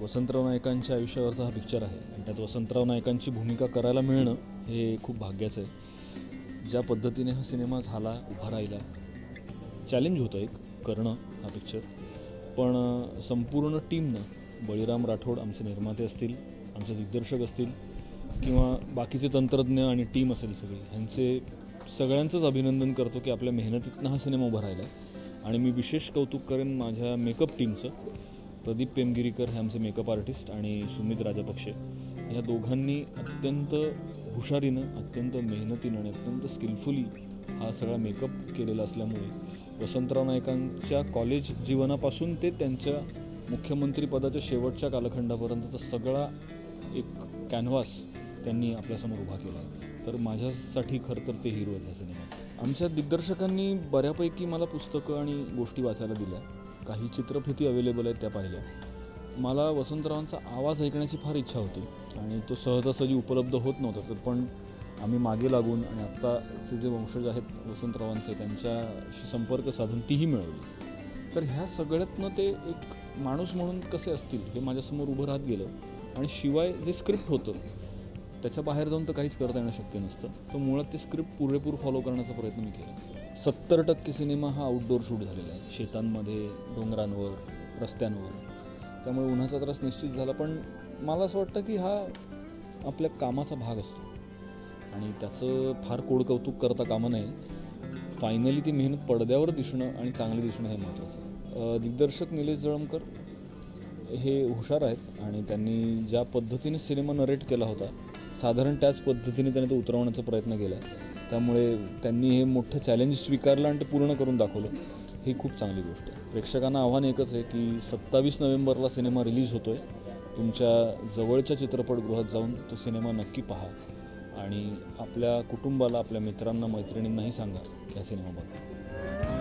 वसंतराव नाईकांच्या आयुष्यावरचा हा पिक्चर आहे आणि त्यात वसंतराव नाईकांची भूमिका करायला मिळणं हे खूप भाग्याचं आहे. ज्या पद्धतीने हा सिनेमा झाला, उभा राहिला, चॅलेंज होतं एक करणं हा पिक्चर, पण संपूर्ण टीमनं, बळीराम राठोड आमचे निर्माते असतील, आमचे दिग्दर्शक असतील किंवा बाकीचे तंत्रज्ञ आणि टीम असेल सगळी, ह्यांचे सगळ्यांचंच अभिनंदन करतो की आपल्या मेहनतीतनं हा सिनेमा उभा राहिला आहे. आणि मी विशेष कौतुक करेन माझ्या मेकअप टीमचं. प्रदीप पेमगिरीकर हे आमचे मेकअप आर्टिस्ट आणि सुमित राजपक्षे ह्या दोघांनी अत्यंत हुशारीनं, अत्यंत मेहनतीनं आणि अत्यंत स्किलफुली हा सगळा मेकअप केलेला असल्यामुळे वसंतराव नाईकांच्या कॉलेज जीवनापासून ते त्यांच्या मुख्यमंत्रीपदाच्या शेवटच्या कालखंडापर्यंतचा सगळा एक कॅनव्हास त्यांनी आपल्यासमोर उभा केला. तर माझ्यासाठी खरं तर ते हिरो आहेत ह्या सिनेमाचे. आमच्या दिग्दर्शकांनी बऱ्यापैकी मला पुस्तकं आणि गोष्टी वाचायला दिल्या, काही चित्रफिती अवेलेबल आहेत त्या पाहिल्या. मला वसंतरावांचा आवाज ऐकण्याची फार इच्छा होती आणि तो सहजासहजी उपलब्ध होत नव्हता. तर पण आम्ही मागे लागून आणि आत्ताचे जे वंशज आहेत वसंतरावांचे त्यांच्याशी संपर्क साधून तीही मिळवली. तर ह्या सगळ्यातनं ते एक माणूस म्हणून कसे असतील हे माझ्यासमोर उभं राहत गेलं. आणि शिवाय जे स्क्रिप्ट होतं त्याच्या बाहेर जाऊन तर काहीच करता येणं शक्य नसतं. तर मुळात ते स्क्रिप्ट पुरेपूर फॉलो करण्याचा प्रयत्न मी केला. 70% सिनेमा हा आउटडोअर शूट झालेला आहे, शेतांमध्ये, डोंगरांवर, रस्त्यांवर. त्यामुळे उन्हाचा त्रास निश्चित झाला, पण मला असं वाटतं की हा आपल्या कामाचा भाग असतो आणि त्याचं फार कोडकौतुक करता कामा नये. फायनली ती मेहनत पडद्यावर दिसणं आणि चांगली दिसणं हे महत्त्वाचं. दिग्दर्शक निलेश जळमकर हे हुशार आहेत आणि त्यांनी ज्या पद्धतीने सिनेमा नरेट केला होता साधारण त्याच पद्धतीने त्याने तो उतरवण्याचा प्रयत्न केला. त्यामुळे त्यांनी हे मोठं चॅलेंज स्वीकारलं आणि ते पूर्ण करून दाखवलं. ही खूप चांगली गोष्ट आहे. प्रेक्षकांना आव्हान एकच आहे की 27 नोव्हेंबरला सिनेमा रिलीज होतो आहे. तुमच्या जवळच्या चित्रपटगृहात जाऊन तो सिनेमा नक्की पहा आणि आपल्या कुटुंबाला, आपल्या मित्रांना, मैत्रिणींनाही सांगा की हा सिनेमा बघा.